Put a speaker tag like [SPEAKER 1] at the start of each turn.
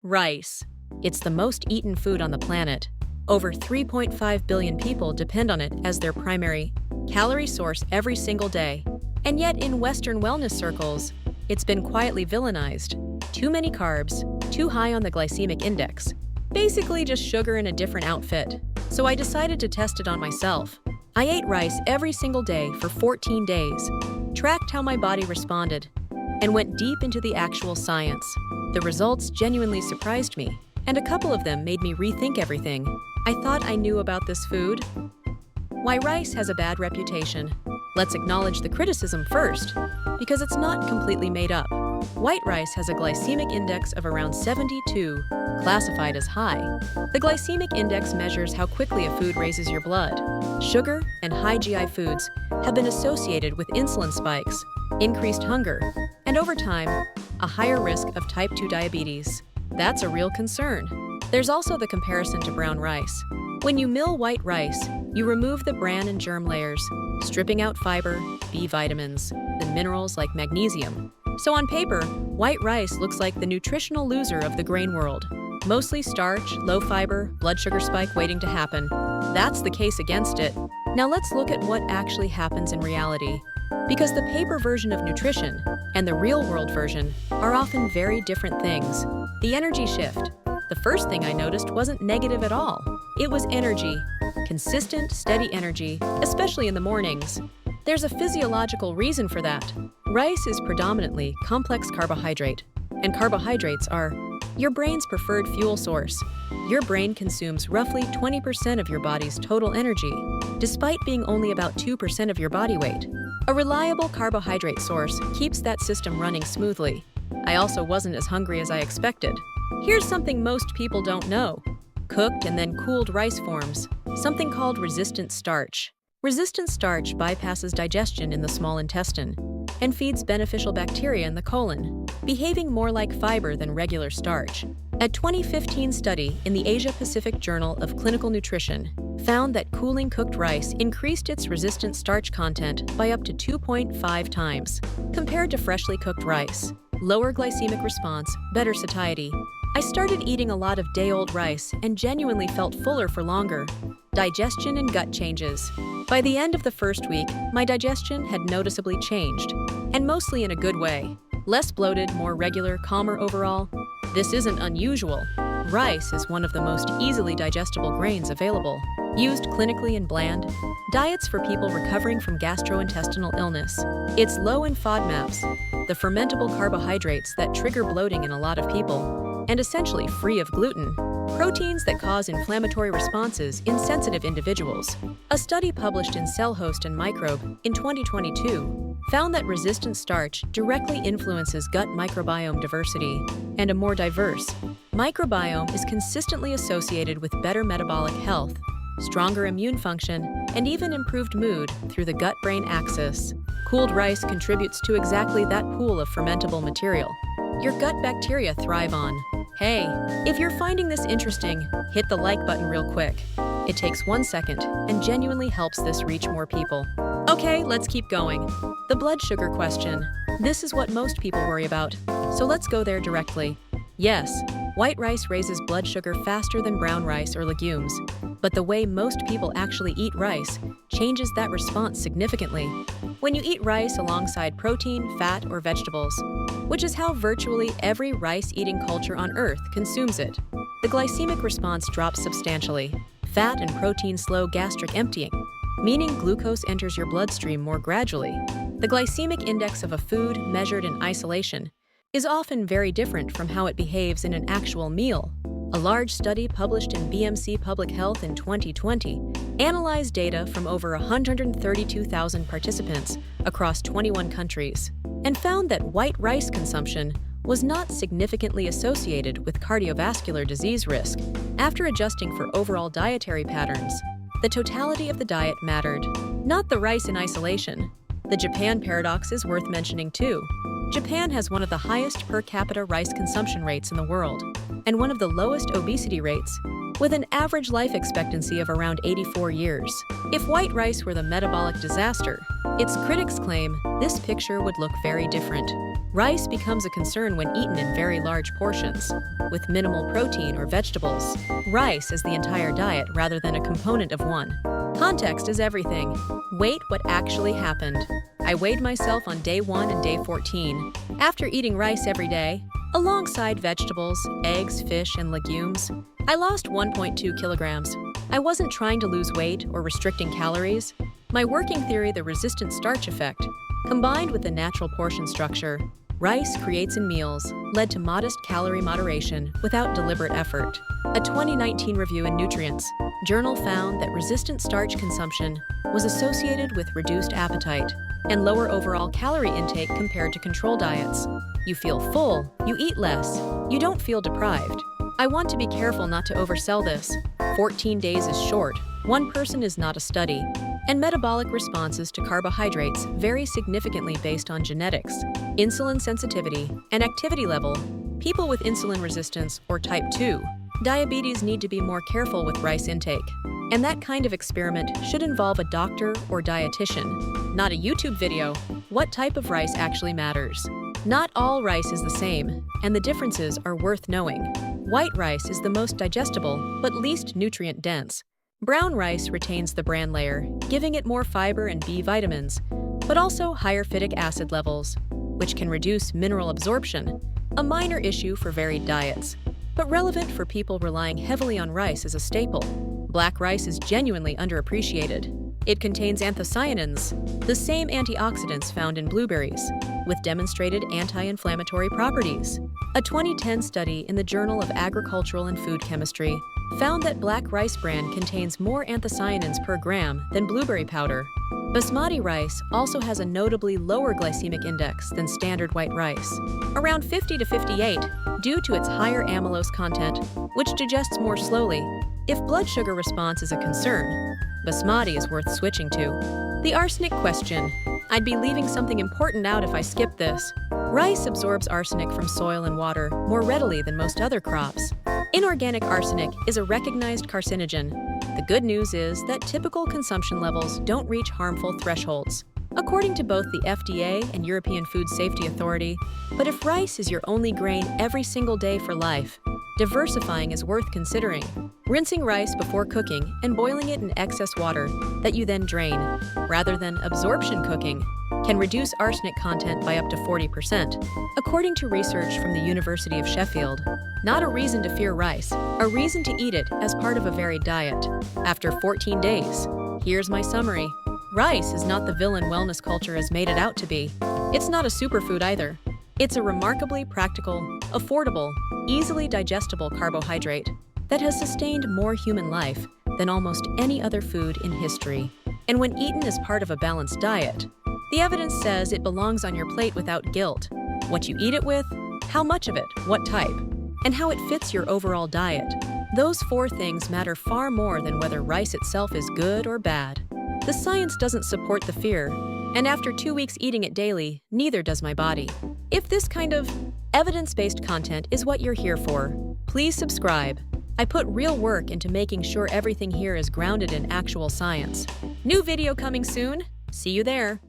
[SPEAKER 1] Rice. It's the most eaten food on the planet. Over 3.5 billion people depend on it as their primary calorie source every single day. And yet in Western wellness circles, it's been quietly villainized. Too many carbs, too high on the glycemic index. Basically just sugar in a different outfit. So I decided to test it on myself. I ate rice every single day for 14 days, tracked how my body responded, and went deep into the actual science. The results genuinely surprised me, and a couple of them made me rethink everything I thought I knew about this food. Why rice has a bad reputation. Let's acknowledge the criticism first, because it's not completely made up. White rice has a glycemic index of around 72, classified as high. The glycemic index measures how quickly a food raises your blood. Sugar and high GI foods have been associated with insulin spikes, increased hunger, and over time, a higher risk of type 2 diabetes. That's a real concern. There's also the comparison to brown rice. When you mill white rice, you remove the bran and germ layers, stripping out fiber, B vitamins, and minerals like magnesium. So on paper, white rice looks like the nutritional loser of the grain world. Mostly starch, low fiber, blood sugar spike waiting to happen. That's the case against it. Now let's look at what actually happens in reality. Because the paper version of nutrition and the real-world version are often very different things. The energy shift. The first thing I noticed wasn't negative at all. It was energy. Consistent, steady energy, especially in the mornings. There's a physiological reason for that. Rice is predominantly complex carbohydrate, and carbohydrates are your brain's preferred fuel source. Your brain consumes roughly 20% of your body's total energy, despite being only about 2% of your body weight. A reliable carbohydrate source keeps that system running smoothly. I also wasn't as hungry as I expected. Here's something most people don't know. Cooked and then cooled rice forms something called resistant starch. Resistant starch bypasses digestion in the small intestine and feeds beneficial bacteria in the colon, behaving more like fiber than regular starch. A 2015 study in the Asia-Pacific Journal of Clinical Nutrition found that cooling cooked rice increased its resistant starch content by up to 2.5 times compared to freshly cooked rice. Lower glycemic response, better satiety. I started eating a lot of day-old rice and genuinely felt fuller for longer. Digestion and gut changes. By the end of the first week, my digestion had noticeably changed, and mostly in a good way. Less bloated, more regular, calmer overall. This isn't unusual. Rice is one of the most easily digestible grains available, used clinically in bland diets for people recovering from gastrointestinal illness. It's low in FODMAPs, the fermentable carbohydrates that trigger bloating in a lot of people, and essentially free of gluten, proteins that cause inflammatory responses in sensitive individuals. A study published in Cell Host and Microbe in 2022 found that resistant starch directly influences gut microbiome diversity, and a more diverse microbiome is consistently associated with better metabolic health, stronger immune function, and even improved mood through the gut-brain axis. Cooled rice contributes to exactly that pool of fermentable material your gut bacteria thrive on. Hey, if you're finding this interesting, hit the like button real quick. It takes 1 second and genuinely helps this reach more people. Okay, let's keep going. The blood sugar question. This is what most people worry about, so let's go there directly. Yes, white rice raises blood sugar faster than brown rice or legumes, but the way most people actually eat rice changes that response significantly. When you eat rice alongside protein, fat, or vegetables, which is how virtually every rice-eating culture on Earth consumes it, the glycemic response drops substantially. Fat and protein slow gastric emptying, meaning glucose enters your bloodstream more gradually. The glycemic index of a food measured in isolation is often very different from how it behaves in an actual meal. A large study published in BMC Public Health in 2020 analyzed data from over 132,000 participants across 21 countries and found that white rice consumption was not significantly associated with cardiovascular disease risk. After adjusting for overall dietary patterns, the totality of the diet mattered, not the rice in isolation. The Japan paradox is worth mentioning too. Japan has one of the highest per capita rice consumption rates in the world, and one of the lowest obesity rates, with an average life expectancy of around 84 years. If white rice were the metabolic disaster, its critics claim this picture would look very different. Rice becomes a concern when eaten in very large portions, with minimal protein or vegetables. Rice is the entire diet rather than a component of one. Context is everything. Wait what actually happened. I weighed myself on day 1 and day 14. After eating rice every day, alongside vegetables, eggs, fish, and legumes, I lost 1.2 kilograms. I wasn't trying to lose weight or restricting calories. My working theory, the resistant starch effect, combined with the natural portion structure, rice creates in meals, led to modest calorie moderation without deliberate effort. A 2019 review in Nutrients journal found that resistant starch consumption was associated with reduced appetite and lower overall calorie intake compared to control diets. You feel full, you eat less, you don't feel deprived. I want to be careful not to oversell this. 14 days is short, one person is not a study, and metabolic responses to carbohydrates vary significantly based on genetics, insulin sensitivity, and activity level. People with insulin resistance or type 2 diabetes need to be more careful with rice intake. And that kind of experiment should involve a doctor or dietitian, not a YouTube video. What type of rice actually matters? Not all rice is the same, and the differences are worth knowing. White rice is the most digestible, but least nutrient-dense. Brown rice retains the bran layer, giving it more fiber and B vitamins, but also higher phytic acid levels, which can reduce mineral absorption, a minor issue for varied diets, but relevant for people relying heavily on rice as a staple. Black rice is genuinely underappreciated. It contains anthocyanins, the same antioxidants found in blueberries, with demonstrated anti-inflammatory properties. A 2010 study in the Journal of Agricultural and Food Chemistry found that black rice bran contains more anthocyanins per gram than blueberry powder. Basmati rice also has a notably lower glycemic index than standard white rice, around 50 to 58, due to its higher amylose content, which digests more slowly. If blood sugar response is a concern, basmati is worth switching to. The arsenic question. I'd be leaving something important out if I skipped this. Rice absorbs arsenic from soil and water more readily than most other crops. Inorganic arsenic is a recognized carcinogen. The good news is that typical consumption levels don't reach harmful thresholds, according to both the FDA and European Food Safety Authority. But if rice is your only grain every single day for life, diversifying is worth considering. Rinsing rice before cooking and boiling it in excess water that you then drain, rather than absorption cooking, can reduce arsenic content by up to 40%, according to research from the University of Sheffield. Not a reason to fear rice, a reason to eat it as part of a varied diet. After 14 days, here's my summary. Rice is not the villain wellness culture has made it out to be. It's not a superfood either. It's a remarkably practical, affordable, easily digestible carbohydrate that has sustained more human life than almost any other food in history. And when eaten as part of a balanced diet, the evidence says it belongs on your plate without guilt. What you eat it with, how much of it, what type, and how it fits your overall diet. Those 4 things matter far more than whether rice itself is good or bad. The science doesn't support the fear, and after 2 weeks eating it daily, neither does my body. If this kind of evidence-based content is what you're here for, please subscribe. I put real work into making sure everything here is grounded in actual science. New video coming soon. See you there.